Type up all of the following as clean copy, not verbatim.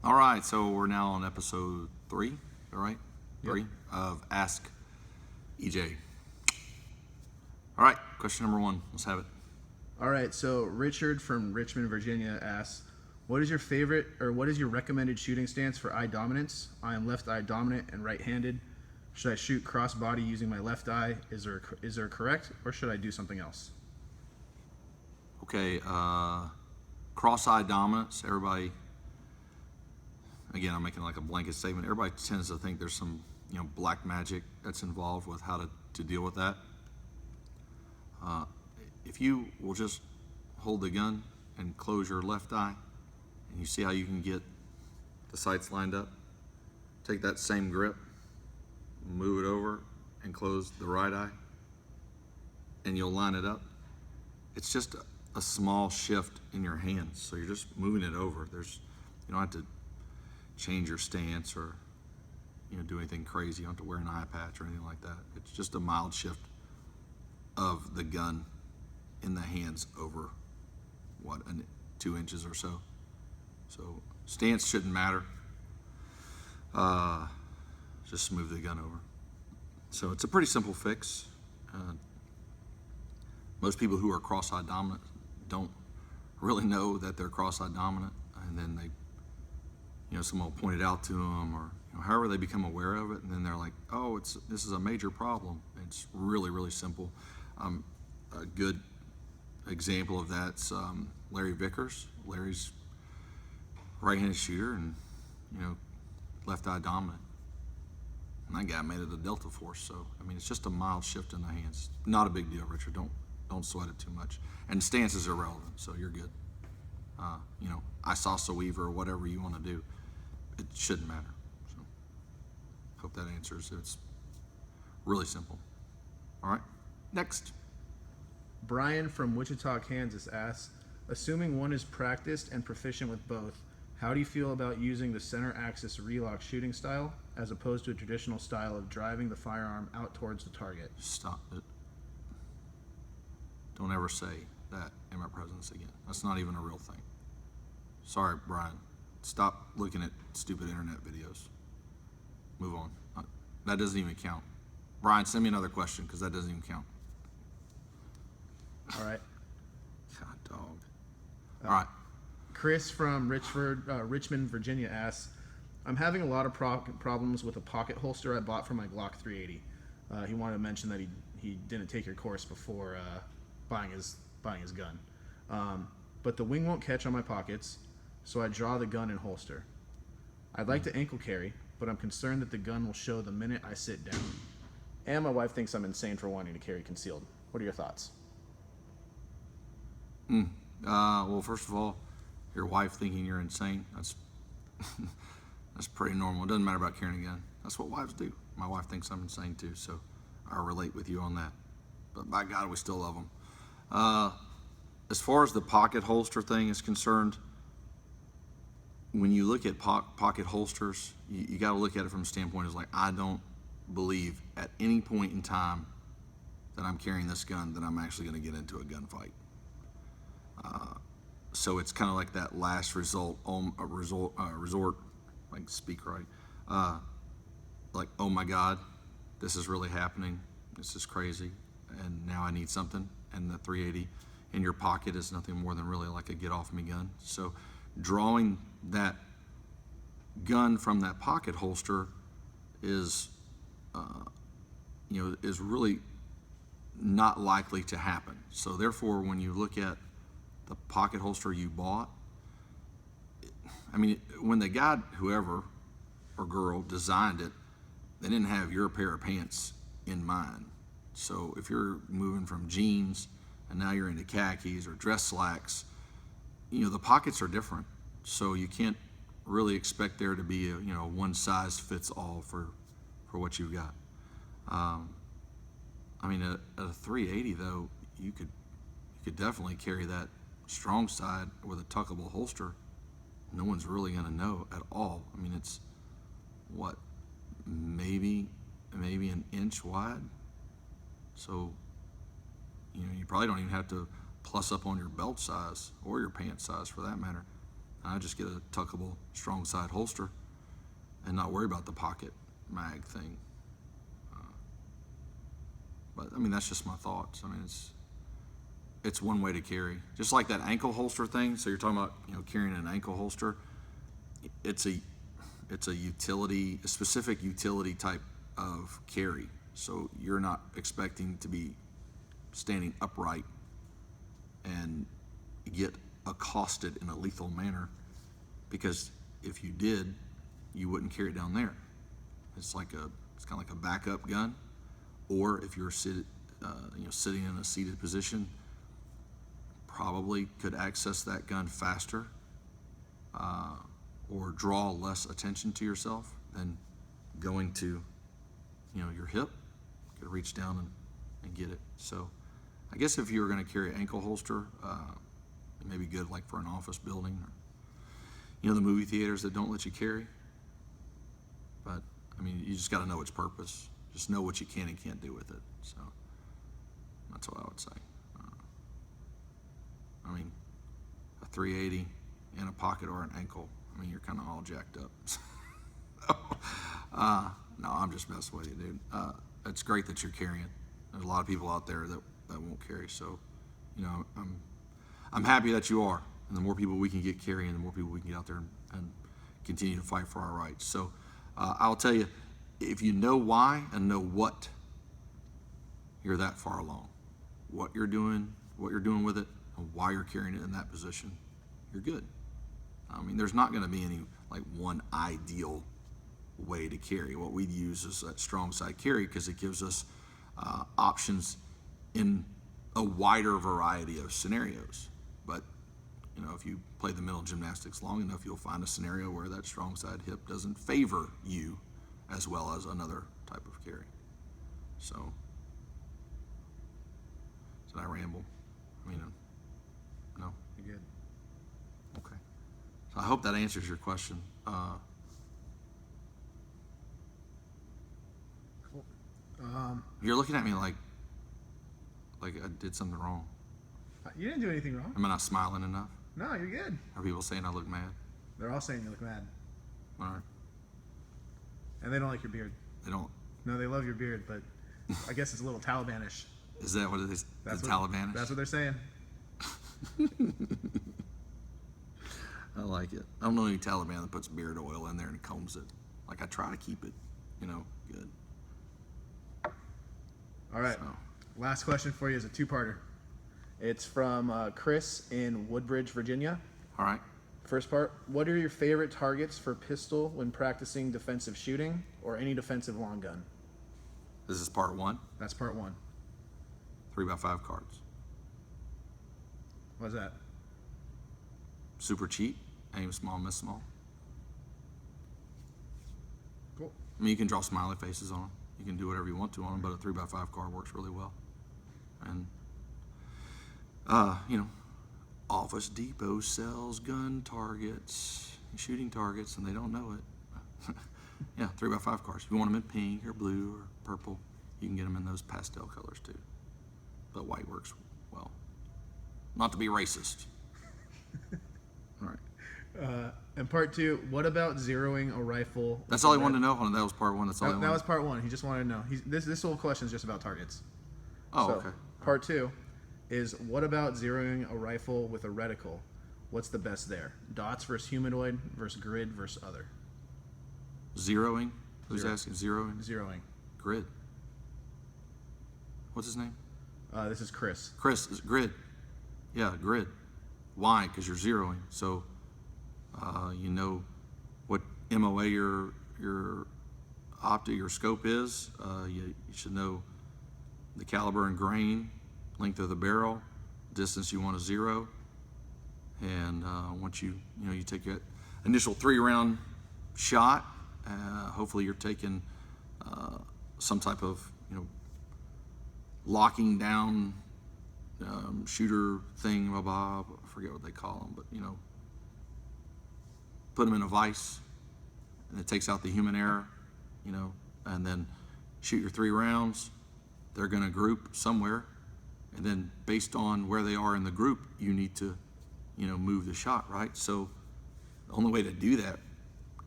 All right, so we're now on episode 3, all right? Yep. 3 of Ask EJ. All right, question number 1. Let's have it. All right, so Richard from Richmond, Virginia asks, what is your favorite or what is your recommended shooting stance for eye dominance? I am left eye dominant and right-handed. Should I shoot cross body using my left eye? Is there correct, or should I do something else? Okay, cross-eye dominance. Everybody, again, I'm making like a blanket statement. Everybody tends to think there's some, black magic that's involved with how to deal with that. If you will just hold the gun and close your left eye, and you see how you can get the sights lined up, take that same grip, move it over, and close the right eye, and you'll line it up. It's just a small shift in your hands, so you're just moving it over. You don't have to change your stance or do anything crazy. You don't have to wear an eye patch or anything like that. It's just a mild shift of the gun in the hands over 2 inches or so. So stance shouldn't matter. Just move the gun over. So it's a pretty simple fix. Most people who are cross-eye dominant don't really know that they're cross-eye dominant, and then someone will point it out to them, or however they become aware of it, and then they're like, oh, this is a major problem. It's really, really simple. A good example of that's Larry Vickers. Larry's right-handed shooter and left eye dominant. And that guy made it a Delta Force. So it's just a mild shift in the hands. Not a big deal, Richard. Don't sweat it too much. And stance is irrelevant, so you're good. Isasa weaver or whatever you want to do, it shouldn't matter. So hope that answers. It's really simple. All right, next. Brian from Wichita, Kansas asks, assuming one is practiced and proficient with both, how do you feel about using the center axis relock shooting style as opposed to a traditional style of driving the firearm out towards the target? Stop it. Don't ever say that in my presence again. That's not even a real thing. Sorry, Brian. Stop looking at stupid internet videos. Move on. That doesn't even count. Brian, send me another question because that doesn't even count. All right. God, dog. All right. Chris from Richmond, Virginia asks, I'm having a lot of problems with a pocket holster I bought for my Glock 380. He wanted to mention that he didn't take your course before buying his gun. But the wing won't catch on my pockets, so I draw the gun in holster. I'd like to ankle carry, but I'm concerned that the gun will show the minute I sit down. And my wife thinks I'm insane for wanting to carry concealed. What are your thoughts? Well, first of all, your wife thinking you're insane, that's pretty normal. It doesn't matter about carrying a gun. That's what wives do. My wife thinks I'm insane too, so I relate with you on that. But by God, we still love them. As far as the pocket holster thing is concerned, when you look at pocket holsters, you got to look at it from a standpoint as like, I don't believe at any point in time that I'm carrying this gun that I'm actually going to get into a gunfight. So it's kind of like that last resort, like speak right, like, oh my God, this is really happening. This is crazy, and now I need something. And the 380 in your pocket is nothing more than really like a get off me gun. So drawing that gun from that pocket holster is really not likely to happen. So therefore, when you look at the pocket holster you bought, when the guy, whoever or girl designed it, they didn't have your pair of pants in mind. So if you're moving from jeans and now you're into khakis or dress slacks, the pockets are different. So you can't really expect there to be a one size fits all for what you've got. At a 380 though, you could definitely carry that strong side with a tuckable holster. No one's really gonna know at all. It's what, maybe an inch wide. So you probably don't even have to plus up on your belt size or your pant size for that matter. I just get a tuckable strong side holster and not worry about the pocket mag thing. But I mean, that's just my thoughts. I mean, it's one way to carry, just like that ankle holster thing. So you're talking about, you know, carrying an ankle holster. It's a utility, a specific utility type of carry. So you're not expecting to be standing upright and get accosted in a lethal manner, because if you did, you wouldn't carry it down there. It's kind of like a backup gun, or if you're sitting in a seated position, probably could access that gun faster, or draw less attention to yourself than going to, you know, your hip. You could reach down and get it. So I guess if you were going to carry an ankle holster, it may be good like for an office building, or, you know, the movie theaters that don't let you carry. But I mean, you just got to know its purpose. Just know what you can and can't do with it. So that's what I would say. I mean, a 380 in a pocket or an ankle, I mean, you're kind of all jacked up. No, I'm just messing with you, dude. It's great that you're carrying. There's a lot of people out there that won't carry. So, you know, I'm happy that you are. And the more people we can get carrying, the more people we can get out there and continue to fight for our rights. So I'll tell you, if you know why and know what, you're that far along. What you're doing with it, and why you're carrying it in that position, you're good. I mean, there's not going to be any like one ideal way to carry. What we use is that strong side carry because it gives us options in a wider variety of scenarios. But you know, if you play the mental gymnastics long enough, you'll find a scenario where that strong side hip doesn't favor you as well as another type of carry. So, did I ramble? I mean, no? You're good. Okay. So I hope that answers your question. Cool. You're looking at me like I did something wrong. You didn't do anything wrong. Am I not smiling enough? No, you're good. Are people saying I look mad? They're all saying you look mad. All right. And they don't like your beard. They don't. No, they love your beard, but I guess it's a little Talibanish. Is that what it is? That's the what, Taliban? That's what they're saying. I like it. I don't know any Taliban that puts beard oil in there and combs it. Like I try to keep it, you know, good. All right. So. Last question for you is a two-parter. It's from Chris in Woodbridge, Virginia. All right. First part, what are your favorite targets for pistol when practicing defensive shooting or any defensive long gun? This is part one. That's part one. 3x5 cards. What's that? Super cheap. Aim small, miss small. Cool. I mean, you can draw smiley faces on them. You can do whatever you want to on them, but a 3x5 card works really well. And, you know, Office Depot sells gun targets, shooting targets, and they don't know it. Yeah, 3x5 cards. If you want them in pink or blue or purple, you can get them in those pastel colors too. But white works well. Not to be racist. All right. And part two, what about zeroing a rifle? That's all he wanted to know. That was part one. That's all he wanted. That was part one. He just wanted to know. This whole question is just about targets. Oh, So, okay. Part two is what about zeroing a rifle with a reticle? What's the best there? Dots versus humanoid versus grid versus other. Zeroing? Who's Zero. asking? Zeroing? Zeroing. Grid. What's his name? This is Chris. Chris. Grid. Yeah, grid. Why? Because you're zeroing. So, you know what MOA your optic, your scope is. You should know the caliber and grain, length of the barrel, distance you want to zero, and once you take your initial 3-round shot, hopefully you're taking some type of locking down shooter thing, blah, blah, I forget what they call them, but put them in a vise, and it takes out the human error, and then shoot your 3 rounds. They're going to group somewhere, and then based on where they are in the group, you need to, move the shot, right? So The only way to do that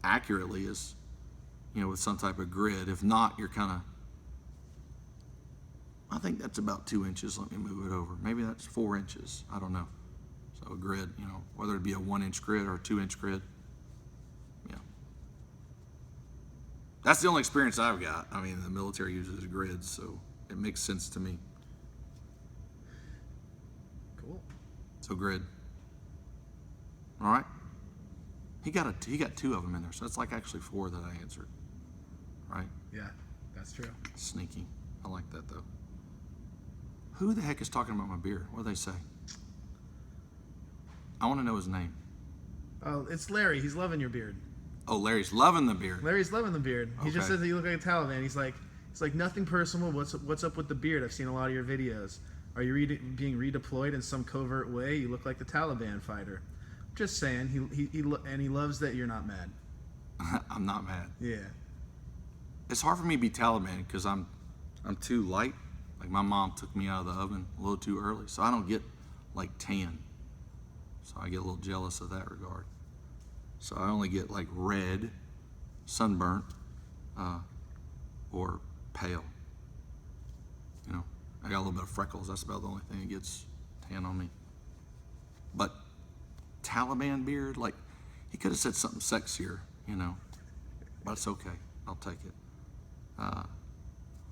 accurately is, with some type of grid. If not, you're kind of, I think that's about 2 inches. Let me move it over. Maybe that's 4 inches. I don't know. So a grid, whether it be a 1-inch grid or a 2-inch grid. Yeah. That's the only experience I've got. I mean, the military uses grids, so it makes sense to me. Cool. So grid. All right. He got 2 of them in there, so that's like actually 4 that I answered. Right? Yeah, that's true. Sneaky. I like that though. Who the heck is talking about my beard? What do they say? I want to know his name. Oh, it's Larry. He's loving your beard. Oh, Larry's loving the beard. Larry's loving the beard. He just Okay. says that you look like a Taliban. He's like nothing personal. What's up with the beard? I've seen a lot of your videos. Are you being redeployed in some covert way? You look like the Taliban fighter. Just saying. He loves that you're not mad. I'm not mad. Yeah. It's hard for me to be Taliban because I'm too light. Like my mom took me out of the oven a little too early, so I don't get like tan. So I get a little jealous of that regard. So I only get like red, sunburnt, or pale. I got a little bit of freckles. That's about the only thing that gets tan on me. But Taliban beard, like he could have said something sexier, but it's okay. I'll take it.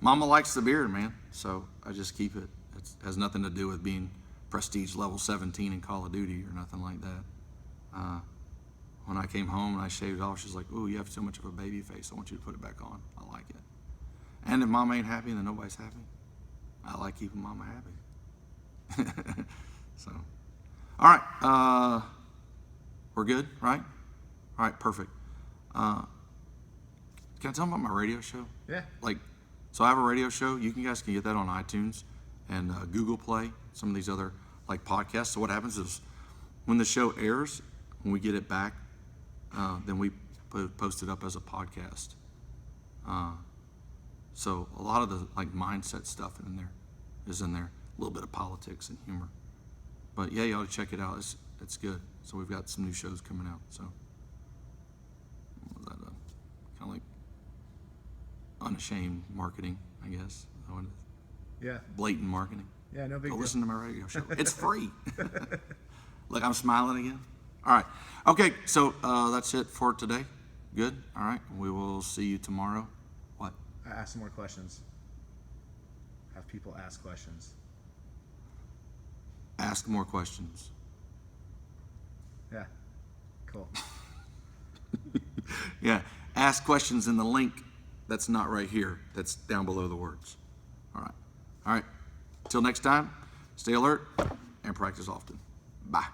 Mama likes the beard, man, so I just keep it. It has nothing to do with being prestige level 17 in Call of Duty or nothing like that. When I came home and I shaved it off, she's like, "Ooh, you have so much of a baby face. I want you to put it back on." I like it. And if Mama ain't happy, then nobody's happy. I like keeping Mama happy. So, all right, we're good, right? All right, perfect. Can I tell them about my radio show? Yeah. So I have a radio show. You guys can get that on iTunes and Google Play, some of these other podcasts. So what happens is when the show airs, when we get it back, then we post it up as a podcast. So a lot of the mindset stuff is in there. A little bit of politics and humor. But yeah, you ought to check it out. It's good. So we've got some new shows coming out. So kind of like unashamed marketing, I guess. Yeah. Blatant marketing. Yeah, no big Go deal. listen to my radio show. It's free. Look, I'm smiling again. All right. Okay, so that's it for today. Good? All right. We will see you tomorrow. What? Ask some more questions. Have people ask questions. Ask more questions. Yeah. Cool. Yeah. Ask questions in the link that's not right here. That's down below the words. All right. All right. Till next time, stay alert and practice often. Bye.